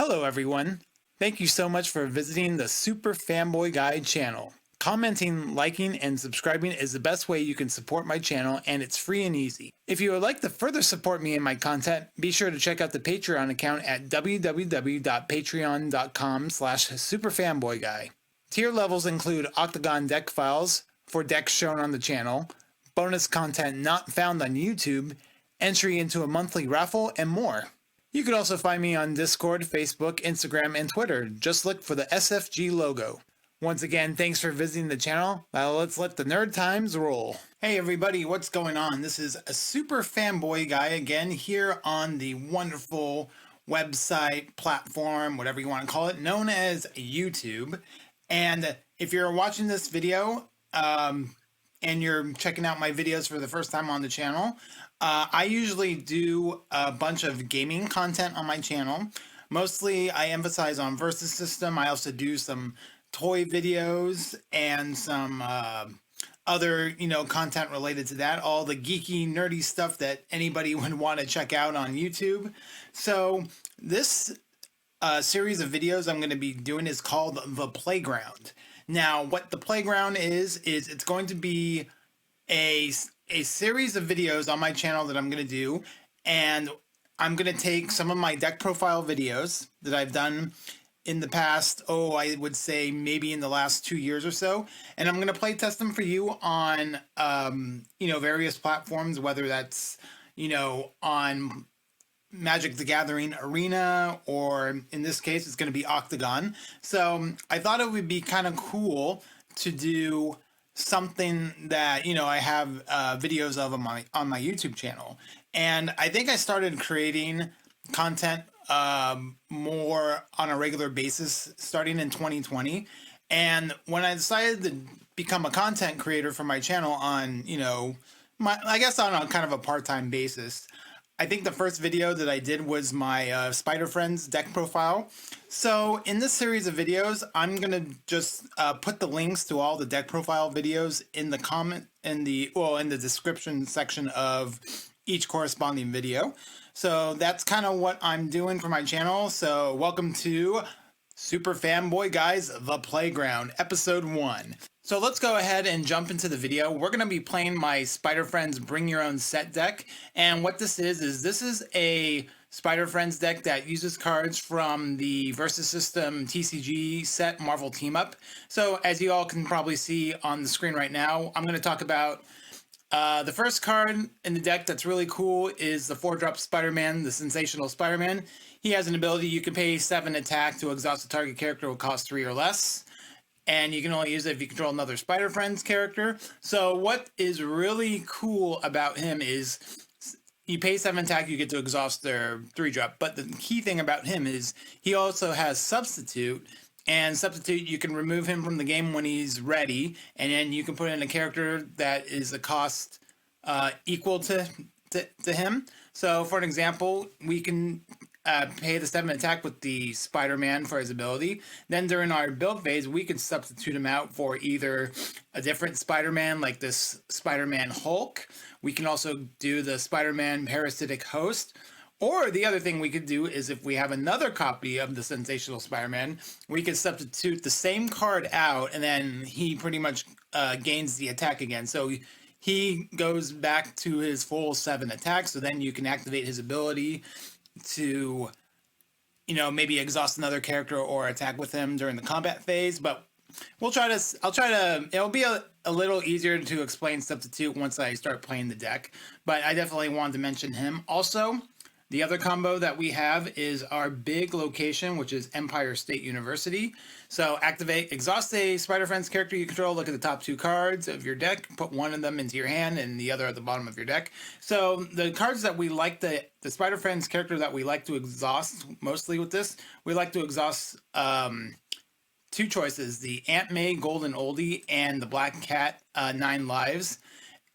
Hello everyone. Thank you so much for visiting the Super Fanboy Guide channel. Commenting, liking, and subscribing is the best way you can support my channel, and it's free and easy. If you would like to further support me and my content, be sure to check out the Patreon account at www.patreon.com/superfanboyguy. Tier levels include Octagon deck files for decks shown on the channel, bonus content not found on YouTube, entry into a monthly raffle, and more. You can also find me on Discord, Facebook, Instagram, and Twitter. Just look for the SFG logo. Once again, thanks for visiting the channel. Now let's let the nerd times roll. Hey everybody, what's going on? This is a Super Fanboy Guy again here on the wonderful website, platform, whatever you want to call it, known as YouTube. And if you're watching this video and you're checking out my videos for the first time on the channel, I usually do a bunch of gaming content on my channel. Mostly I emphasize on Versus System. I also do some toy videos and some other, content related to that. All the geeky, nerdy stuff that anybody would want to check out on YouTube. So this series of videos I'm going to be doing is called The Playground. Now, what The Playground is it's going to be a series of videos on my channel that I'm going to do, and I'm going to take some of my deck profile videos that I've done in the past, I would say maybe in the last 2 years or so, and I'm going to play test them for you on, various platforms, whether that's, on Magic the Gathering Arena, or in this case, it's going to be Octagon. So I thought it would be kind of cool to do something that I have videos of on my YouTube channel, and I think I started creating content more on a regular basis starting in 2020. And when I decided to become a content creator for my channel on I guess on a kind of a part-time basis, I think the first video that I did was my Spider Friends deck profile. So in this series of videos, I'm gonna just put the links to all the deck profile videos in the description section of each corresponding video. So that's kind of what I'm doing for my channel. So welcome to Super Fanboy Guys, The Playground, Episode 1. So let's go ahead and jump into the video. We're going to be playing my Spider Friends Bring Your Own Set deck. And what this is a Spider Friends deck that uses cards from the Versus System TCG set Marvel Team Up. So as you all can probably see on the screen right now, I'm going to talk about the first card in the deck that's really cool is the 4-drop Spider-Man, the Sensational Spider-Man. He has an ability, you can pay 7 attack to exhaust a target character will cost 3 or less. And you can only use it if you control another Spider Friends character. So what is really cool about him is you pay 7 attack, you get to exhaust their 3-drop. But the key thing about him is he also has Substitute. And Substitute, you can remove him from the game when he's ready. And then you can put in a character that is a cost equal to him. So for an example, we can pay the 7 attack with the Spider-Man for his ability. Then during our build phase, we can substitute him out for either a different Spider-Man, like this Spider-Man Hulk. We can also do the Spider-Man Parasitic Host. Or the other thing we could do is if we have another copy of the Sensational Spider-Man, we could substitute the same card out, and then he pretty much gains the attack again. So he goes back to his full 7 attack, so then you can activate his ability to maybe exhaust another character or attack with him during the combat phase. But it'll be a little easier to explain Substitute once I start playing the deck, but I definitely wanted to mention him. Also, the other combo that we have is our big location, which is Empire State University. So exhaust a Spider Friends character you control, look at the top 2 cards of your deck, put one of them into your hand and the other at the bottom of your deck. So the cards that we like, the Spider Friends character that we like to exhaust mostly with this, we like to exhaust 2 choices, the Aunt May Golden Oldie and the Black Cat 9 Lives.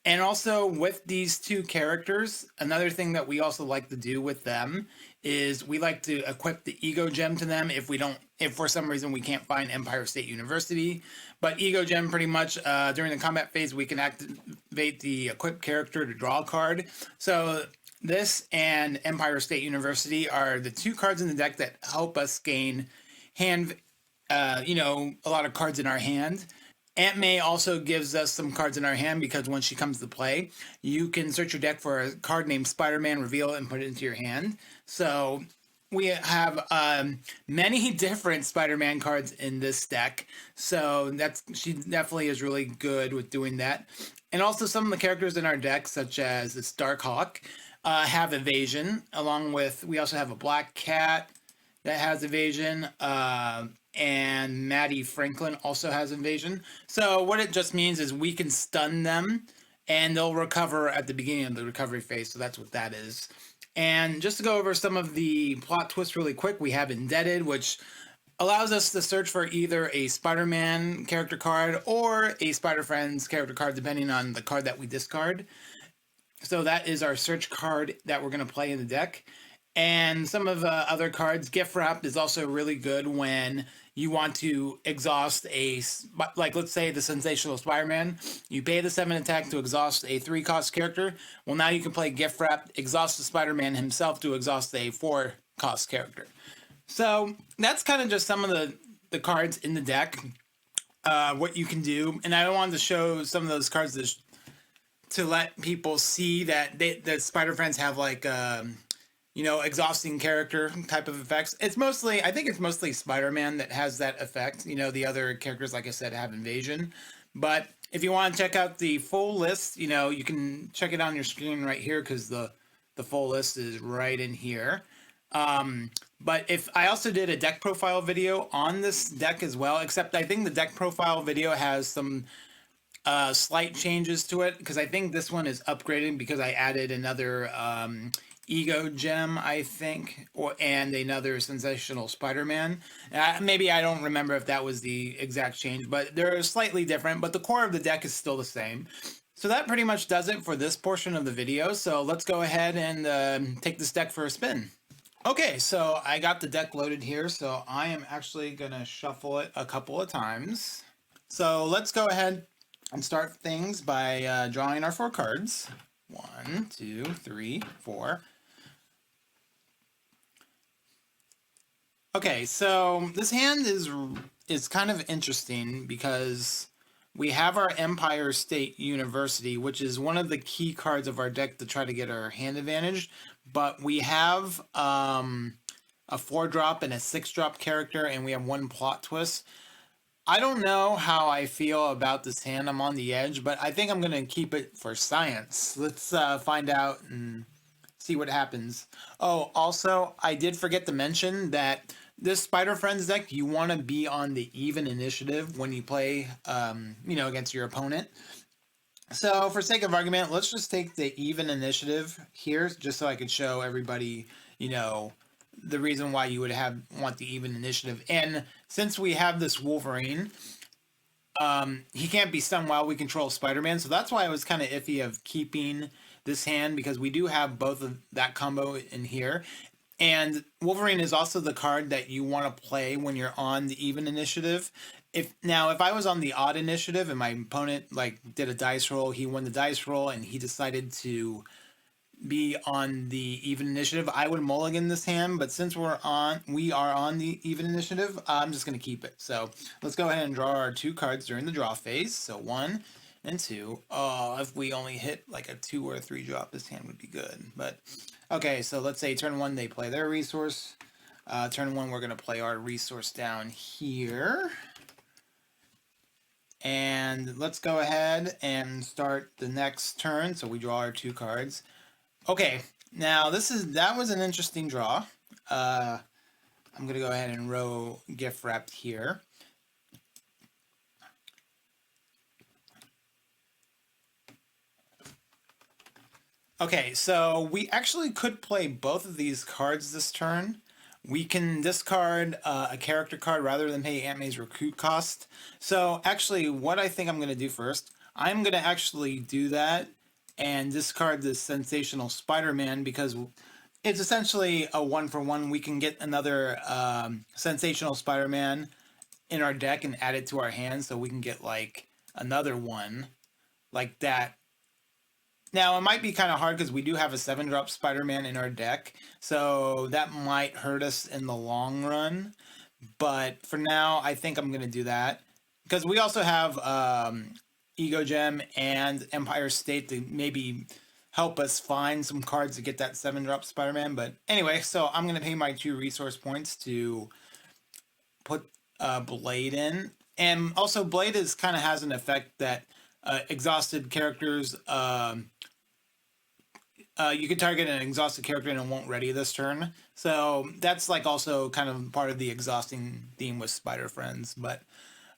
And also with these 2 characters, another thing that we also like to do with them is we like to equip the Ego Gem to them if for some reason we can't find Empire State University. But Ego Gem pretty much during the combat phase we can activate the equipped character to draw a card. So This and Empire State University are the two cards in the deck that help us gain hand, a lot of cards in our hand. Aunt May also gives us some cards in our hand because when she comes to play, you can search your deck for a card named Spider-Man, reveal it, and put it into your hand. So we have many different Spider-Man cards in this deck. So she definitely is really good with doing that. And also some of the characters in our deck, such as this Darkhawk, have evasion. Along with, we also have a Black Cat that has evasion. And Maddie Franklin also has evasion. So what it just means is we can stun them and they'll recover at the beginning of the recovery phase. So that's what that is. And just to go over some of the plot twists really quick, we have Indebted, which allows us to search for either a Spider-Man character card or a Spider-Friends character card, depending on the card that we discard. So that is our search card that we're going to play in the deck. And some of the other cards, Gift Wrap is also really good when you want to exhaust like let's say the Sensational Spider-Man. You pay the 7 attack to exhaust a 3-cost character. Well, now you can play Gift Wrap, exhaust the Spider-Man himself to exhaust a 4-cost character. So that's kind of just some of the cards in the deck, what you can do. And I wanted to show some of those cards to let people see that that Spider-Friends have like exhausting character type of effects. I think it's mostly Spider-Man that has that effect. The other characters, like I said, have evasion. But if you want to check out the full list, you can check it on your screen right here because the full list is right in here. But if I also did a deck profile video on this deck as well, except I think the deck profile video has some slight changes to it because I think this one is upgraded because I added another Ego Gem, I think, and another Sensational Spider-Man. Maybe I don't remember if that was the exact change, but they're slightly different, but the core of the deck is still the same. So that pretty much does it for this portion of the video. So let's go ahead and take this deck for a spin. Okay, so I got the deck loaded here, so I am actually going to shuffle it a couple of times. So let's go ahead and start things by drawing our 4 cards. 1, 2, 3, 4. Okay, so this hand is kind of interesting because we have our Empire State University, which is one of the key cards of our deck to try to get our hand advantage, but we have a 4-drop and a 6-drop character, and we have 1 plot twist. I don't know how I feel about this hand. I'm on the edge, but I think I'm going to keep it for science. Let's find out and see what happens. Oh, also, I did forget to mention that this Spider-Friends deck, you want to be on the even initiative when you play, against your opponent. So for sake of argument, let's just take the even initiative here, just so I could show everybody, the reason why you would want the even initiative. And since we have this Wolverine, he can't be stunned while we control Spider-Man. So that's why I was kind of iffy of keeping this hand, because we do have both of that combo in here. And Wolverine is also the card that you want to play when you're on the even initiative. If I was on the odd initiative and my opponent did a dice roll, he won the dice roll and he decided to be on the even initiative, I would mulligan this hand. But since we are on the even initiative, I'm just going to keep it. So let's go ahead and draw our 2 cards during the draw phase. So 1 and 2. Oh, if we only hit like a 2 or a 3 drop, this hand would be good. But okay, so let's say turn 1 they play their resource. Turn 1 we're going to play our resource down here. And let's go ahead and start the next turn. So we draw our 2 cards. Okay, now that was an interesting draw. I'm going to go ahead and row Gift Wrapped here. Okay, so we actually could play both of these cards this turn. We can discard a character card rather than pay Aunt May's recruit cost. So actually, what I think I'm going to do first, I'm going to actually do that and discard this Sensational Spider-Man because it's essentially a 1-for-1. We can get another Sensational Spider-Man in our deck and add it to our hand, so we can get like another one like that Now, it might be kind of hard because we do have a 7-drop Spider-Man in our deck, so that might hurt us in the long run. But for now, I think I'm going to do that. Because we also have Ego Gem and Empire State to maybe help us find some cards to get that 7-drop Spider-Man. But anyway, so I'm going to pay my 2 resource points to put Blade in. And also, Blade is kind of has an effect that exhausted characters... you can target an exhausted character and it won't ready this turn. So that's like also kind of part of the exhausting theme with Spider Friends. But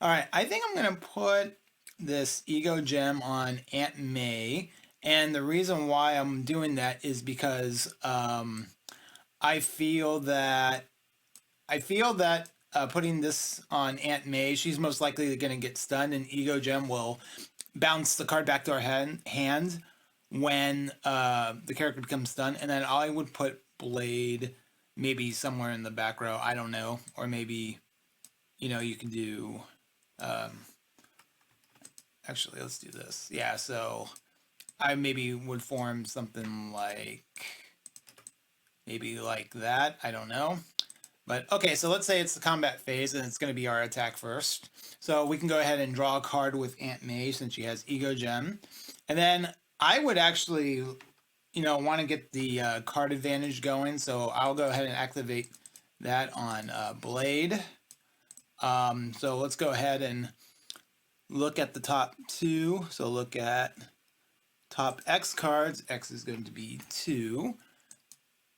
all right, I think I'm going to put this Ego Gem on Aunt May. And the reason why I'm doing that is because I feel that putting this on Aunt May, she's most likely going to get stunned, and Ego Gem will bounce the card back to our hand when the character becomes stunned. And then I would put Blade maybe somewhere in the back row. I don't know. Or maybe, you can do... actually, let's do this. Yeah, so I maybe would form something like... maybe like that. I don't know. But, okay, so let's say it's the combat phase, and it's going to be our attack first. So we can go ahead and draw a card with Aunt May, since she has Ego Gem. And then I would actually, want to get the card advantage going, so I'll go ahead and activate that on Blade. So let's go ahead and look at the top 2. So look at top X cards. X is going to be 2.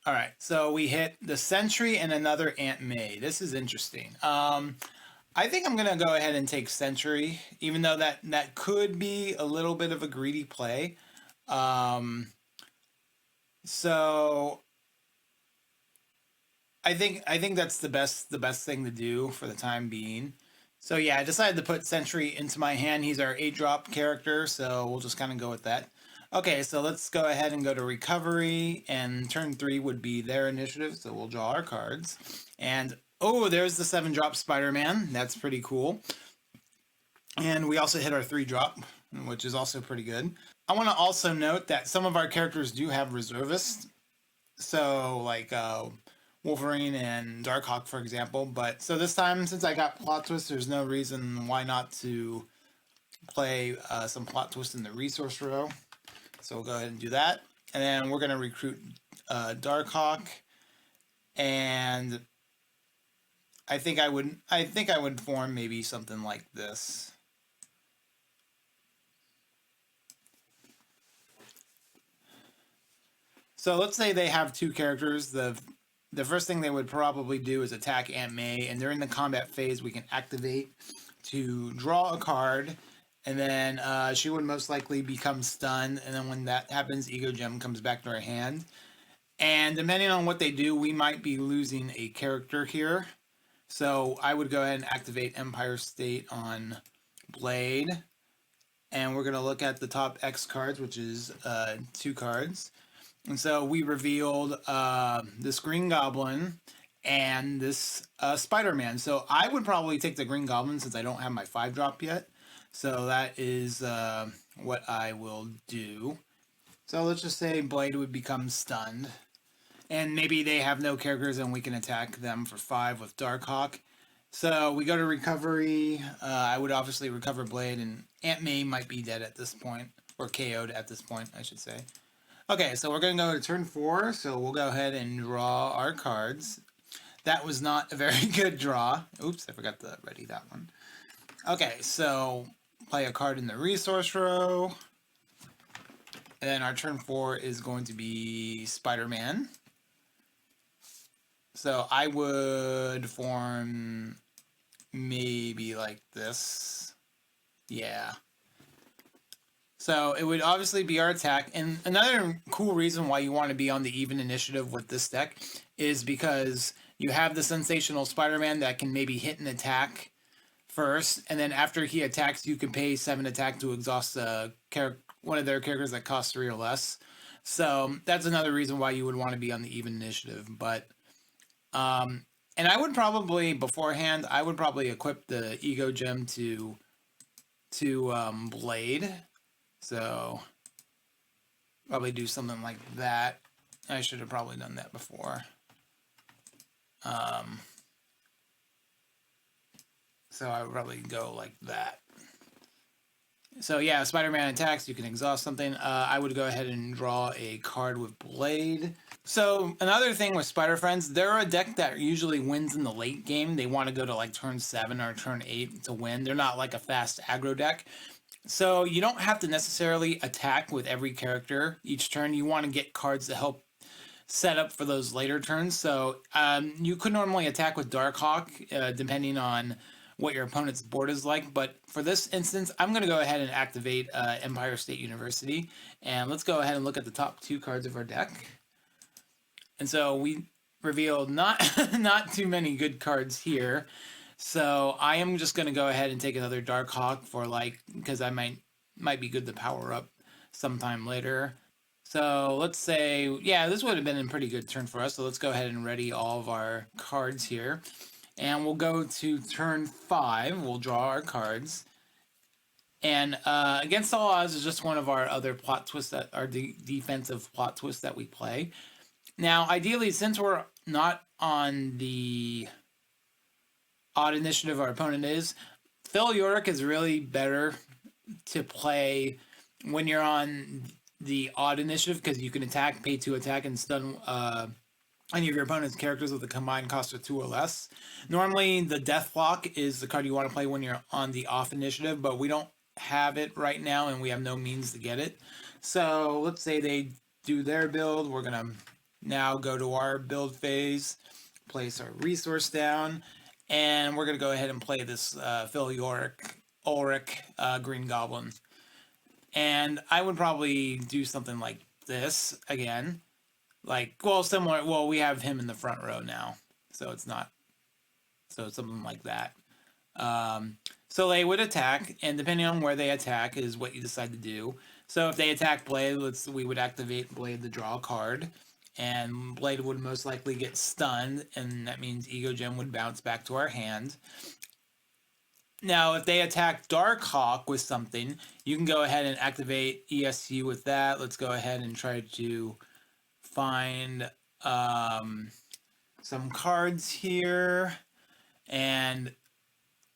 All right, so we hit the Sentry and another Aunt May. This is interesting. I think I'm going to go ahead and take Sentry, even though that could be a little bit of a greedy play. So I think that's the best thing to do for the time being. So yeah, I decided to put Sentry into my hand. He's our 8-drop character, so we'll just kind of go with that. Okay, so let's go ahead and go to Recovery, and turn 3 would be their initiative, so we'll draw our cards. And, oh, there's the 7-drop Spider-Man. That's pretty cool. And we also hit our 3-drop, which is also pretty good. I want to also note that some of our characters do have reservists, so like Wolverine and Darkhawk, for example. But so this time, since I got Plot Twist, there's no reason why not to play some Plot Twist in the resource row. So we'll go ahead and do that. And then we're going to recruit Darkhawk. And I think I would form maybe something like this. So let's say they have 2 characters. The first thing they would probably do is attack Aunt May, and during the combat phase we can activate to draw a card, and then she would most likely become stunned, and then when that happens, Ego Gem comes back to our hand. And depending on what they do, we might be losing a character here. So I would go ahead and activate Empire State on Blade, and we're going to look at the top X cards, which is 2 cards. And so we revealed this Green Goblin and this Spider-Man. So I would probably take the Green Goblin since I don't have my 5-drop yet. So that is what I will do. So let's just say Blade would become stunned. And maybe they have no characters and we can attack them for 5 with Darkhawk. So we go to Recovery. I would obviously recover Blade, and Aunt May might be dead at this point. Or KO'd at this point, I should say. Okay, so we're going to go to turn 4, so we'll go ahead and draw our cards. That was not a very good draw. Oops, I forgot to ready that one. Okay, so play a card in the resource row. And then our turn 4 is going to be Spider-Man. So I would form maybe like this. Yeah. So it would obviously be our attack. And another cool reason why you want to be on the even initiative with this deck is because you have the sensational Spider-Man that can maybe hit an attack first, and then after he attacks, you can pay 7 attack to exhaust one of their characters that costs 3 or less. So that's another reason why you would want to be on the even initiative. But and I would probably beforehand, I would probably equip the Ego Gem to Blade. So Probably do something like that. I should have probably done that before. So I would probably go like that. So yeah, Spider-Man attacks, you can exhaust something. I would go ahead and draw a card with Blade. So another thing with Spider Friends, they're a deck that usually wins in the late game. They want to go to like turn 7 or turn 8 to win. They're not like a fast aggro deck. So you don't have to necessarily attack with every character each turn. You want to get cards to help set up for those later turns. So you could normally attack with Darkhawk, depending on what your opponent's board is like. But for this instance, I'm going to go ahead and activate Empire State University. And let's go ahead and look at the top 2 cards of our deck. And so we revealed not too many good cards here. So I am just going to go ahead and take another Darkhawk for because I might be good to power up sometime later. So let's say, yeah, this would have been a pretty good turn for us. So let's go ahead and ready all of our cards here. And we'll go to turn 5. We'll draw our cards. And Against All Odds is just one of our other plot twists, that are defensive plot twists that we play. Now, ideally, since we're not on the odd initiative our opponent is, Phil Yorick is really better to play when you're on the odd initiative, because you can attack, pay 2 attack, and stun any of your opponent's characters with a combined cost of 2 or less. Normally, the Death Block is the card you want to play when you're on the off initiative, but we don't have it right now, and we have no means to get it. So let's say they do their build. We're going to now go to our build phase, place our resource down, and we're going to go ahead and play this Phil Ulrich Green Goblin. And I would probably do something like this again. Similar. Well, we have him in the front row now, so it's not. So it's something like that. So they would attack, and depending on where they attack is what you decide to do. So if they attack Blade, we would activate Blade to draw a card, and Blade would most likely get stunned, and that means Ego Gem would bounce back to our hand. Now, if they attack Darkhawk with something, you can go ahead and activate ESU with that. Let's go ahead and try to find some cards here. And,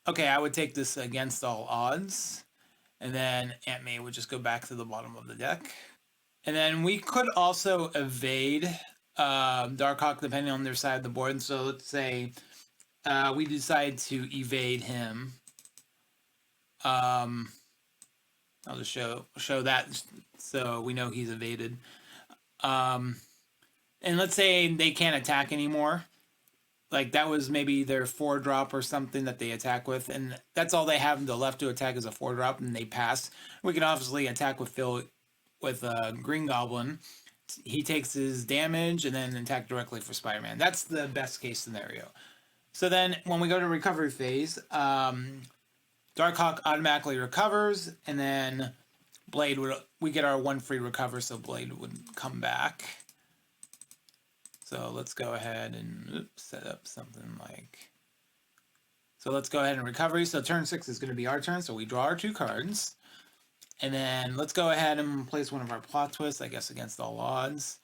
okay, I would take this Against All Odds. And then Aunt May would just go back to the bottom of the deck. And then we could also evade Darkhawk depending on their side of the board. And so let's say we decide to evade him. I'll just show that so we know he's evaded. And let's say they can't attack anymore. Like that was maybe their 4-drop or something that they attack with, and that's all they have left to attack is a 4-drop, and they pass. We can obviously attack with Green Goblin. He takes his damage and then attack directly for Spider-Man. That's the best case scenario. So then when we go to recovery phase, Darkhawk automatically recovers, and then we get our 1 free recover, so Blade would come back. So let's go ahead and set up something like... So let's go ahead and recovery. So turn 6 is going to be our turn, so we draw our 2 cards. And then let's go ahead and place one of our plot twists, I guess, Against All Odds.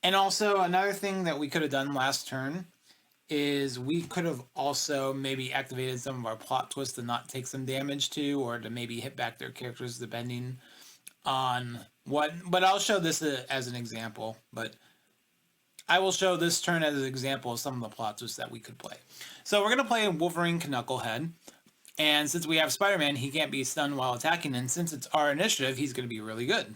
And also, another thing that we could have done last turn is we could have also maybe activated some of our plot twists to not take some damage to, or to maybe hit back their characters depending on what. But I'll show this as an example. But I will show this turn as an example of some of the plot twists that we could play. So we're going to play Wolverine Knucklehead. And since we have Spider-Man, he can't be stunned while attacking. And since it's our initiative, he's going to be really good.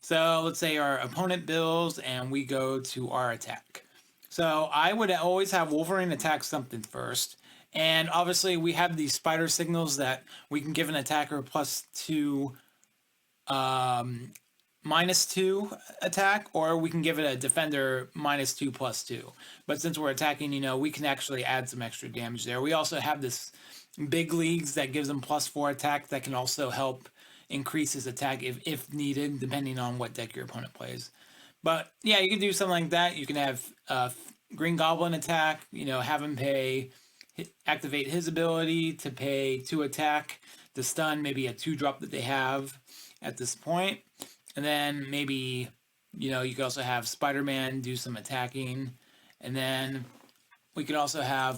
So let's say our opponent builds and we go to our attack. So I would always have Wolverine attack something first. And obviously we have these spider signals that we can give an attacker +2, -2 attack, or we can give it a defender -2 +2. But since we're attacking, we can actually add some extra damage there. We also have this big leagues that gives them +4 attack that can also help increase his attack if needed, depending on what deck your opponent plays. But yeah, you can do something like that. You can have Green Goblin attack, have him activate his ability to pay 2 attack, to stun maybe a 2-drop that they have at this point. And then maybe, you know, you could also have Spider-Man do some attacking. And then we could also have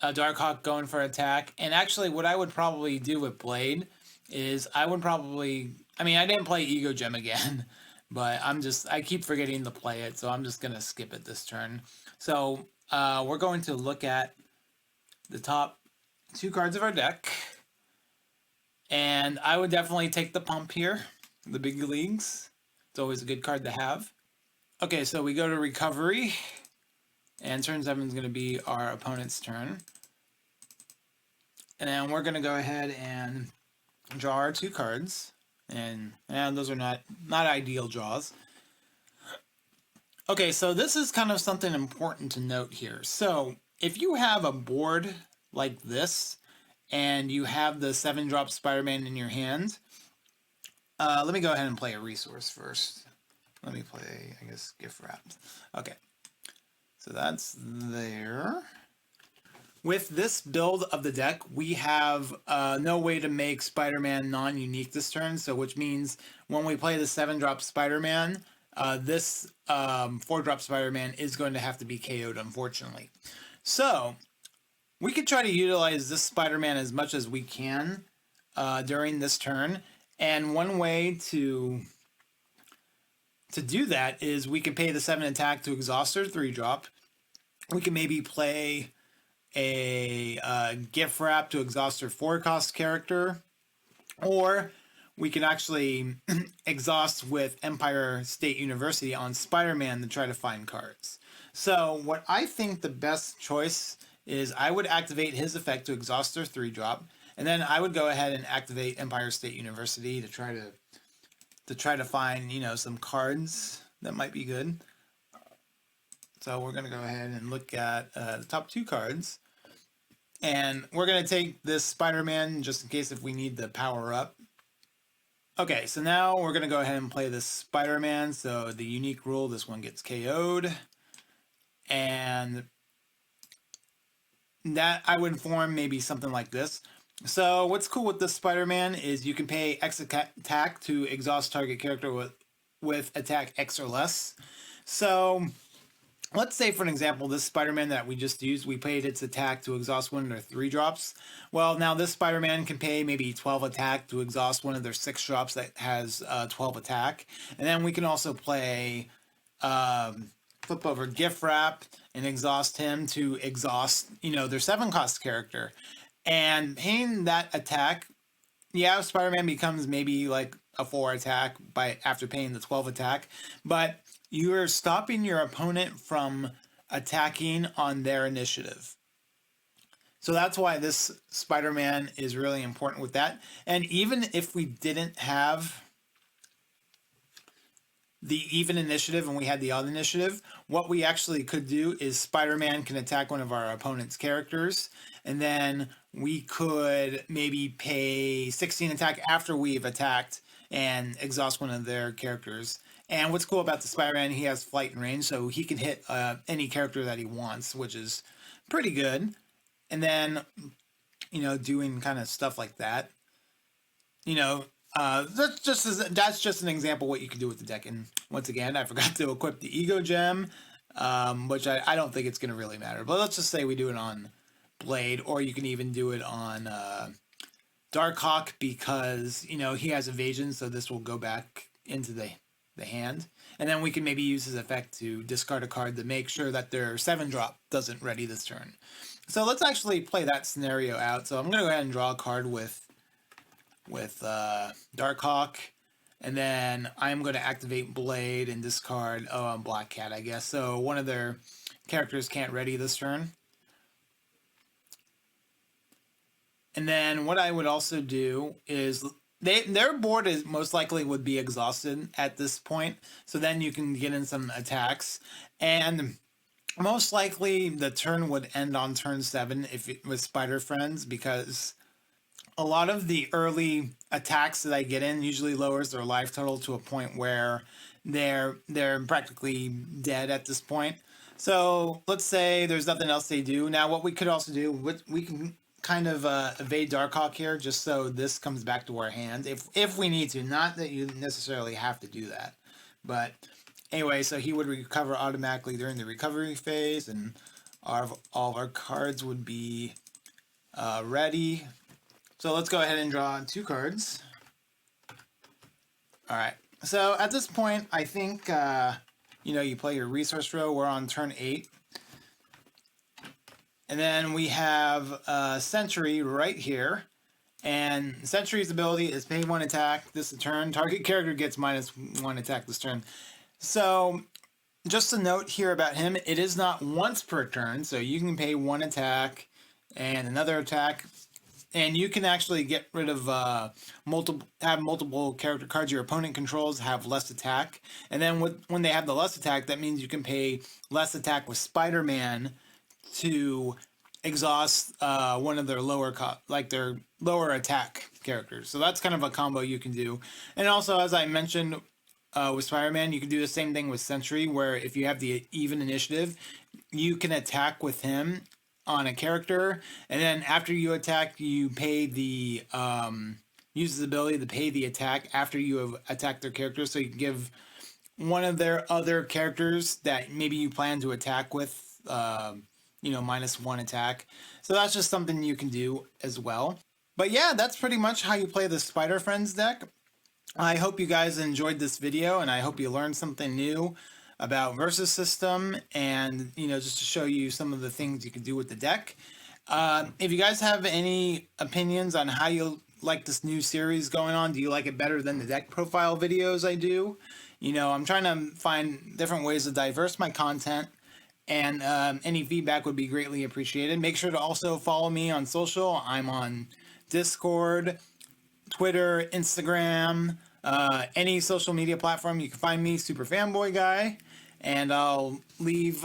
Darkhawk going for attack. And actually, what I would probably do with Blade is I would probably... I mean, I didn't play Ego Gem again, but I keep forgetting to play it, so I'm just going to skip it this turn. So we're going to look at the top 2 cards of our deck. And I would definitely take the Pump here, the big leagues. It's always a good card to have. Okay, so we go to Recovery. And turn 7 is going to be our opponent's turn. And then we're going to go ahead and draw our 2 cards. And those are not ideal draws. Okay, so this is kind of something important to note here. So if you have a board like this, and you have the 7-drop Spider-Man in your hand, let me go ahead and play a resource first. Let me play, I guess, Gift Wrapped. Okay, so that's there. With this build of the deck, we have no way to make Spider-Man non-unique this turn, so which means when we play the 7-drop Spider-Man, this 4-drop Spider-Man is going to have to be KO'd, unfortunately. So we could try to utilize this Spider-Man as much as we can during this turn. And one way to do that is we can pay the 7 attack to exhaust our 3-drop. We can maybe play a Gift Wrap to exhaust our 4-cost character. Or we can actually exhaust with Empire State University on Spider-Man to try to find cards. So what I think the best choice is I would activate his effect to exhaust their 3-drop, and then I would go ahead and activate Empire State University to try to find, you know, some cards that might be good. So we're going to go ahead and look at the top 2 cards, and we're going to take this Spider-Man just in case if we need to power up. Okay, so now we're going to go ahead and play this Spider-Man. So the unique rule, this one gets KO'd, and that I would form maybe something like this. So what's cool with this Spider-Man is you can pay X attack to exhaust target character with attack X or less. So let's say, for an example, this Spider-Man that we just used, we paid its attack to exhaust one of their 3-drops. Well, now this Spider-Man can pay maybe 12 attack to exhaust one of their 6-drops that has 12 attack. And then we can also play flip over Gift Wrap and exhaust him to exhaust, you know, their 7-cost character. And paying that attack, yeah, Spider-Man becomes maybe like a 4 attack after paying the 12 attack, but you're stopping your opponent from attacking on their initiative. So that's why this Spider-Man is really important with that. And even if we didn't have the even initiative and we had the odd initiative, what we actually could do is Spider-Man can attack one of our opponent's characters, and then we could maybe pay 16 attack after we've attacked and exhaust one of their characters. And what's cool about the Spider-Man, he has flight and range, so he can hit any character that he wants, which is pretty good. And then, you know, doing kind of stuff like that. You know, that's just an example of what you can do with the deck. And once again, I forgot to equip the Ego Gem, which I don't think it's going to really matter. But let's just say we do it on Blade, or you can even do it on Darkhawk, because, you know, he has evasion, so this will go back into the hand. And then we can maybe use his effect to discard a card to make sure that their 7-drop doesn't ready this turn. So let's actually play that scenario out. So I'm going to go ahead and draw a card with Darkhawk, and then I'm going to activate Blade and discard Black Cat, I guess. So one of their characters can't ready this turn. And then what I would also do is their board is most likely would be exhausted at this point. So then you can get in some attacks, and most likely the turn would end on turn 7 if it was Spider Friends, because a lot of the early attacks that I get in usually lowers their life total to a point where they're practically dead at this point. So let's say there's nothing else they do. Now what we could also do, we can kind of evade Darkhawk here, just so this comes back to our hand, if we need to. Not that you necessarily have to do that. But anyway, so he would recover automatically during the recovery phase, and all of our cards would be ready. So let's go ahead and draw 2 cards. Alright, so at this point, I think, you play your resource row. We're on turn 8. And then we have Sentry right here. And Sentry's ability is pay 1 attack this turn. Target character gets -1 attack this turn. So, just a note here about him, it is not once per turn. So you can pay 1 attack and another attack. And you can actually get rid of multiple character cards your opponent controls have less attack. And then when they have the less attack, that means you can pay less attack with Spider-Man to exhaust one of their their lower attack characters. So that's kind of a combo you can do. And also, as I mentioned with Spider-Man, you can do the same thing with Sentry, where if you have the even initiative, you can attack with him on a character, and then after you attack, you pay the use his ability to pay the attack after you have attacked their character. So you can give one of their other characters that maybe you plan to attack with, -1 attack. So that's just something you can do as well. But yeah, that's pretty much how you play the Spider Friends deck. I hope you guys enjoyed this video, and I hope you learned something new about Versus System, and just to show you some of the things you can do with the deck. If you guys have any opinions on how you like this new series going on, do you like it better than the deck profile videos I do? I'm trying to find different ways to diverse my content, and any feedback would be greatly appreciated. Make sure to also follow me on social. I'm on Discord, Twitter, Instagram, any social media platform you can find me, Super Fanboy Guy. And I'll leave,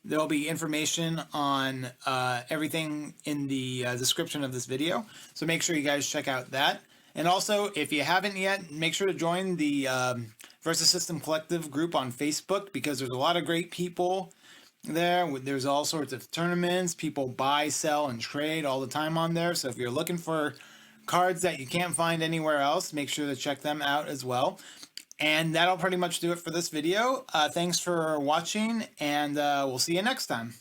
there'll be information on everything in the description of this video. So make sure you guys check out that. And also, if you haven't yet, make sure to join the Versus System Collective group on Facebook, because there's a lot of great people there. There's all sorts of tournaments. People buy, sell, and trade all the time on there. So if you're looking for cards that you can't find anywhere else, make sure to check them out as well. And that'll pretty much do it for this video. Thanks for watching, and we'll see you next time.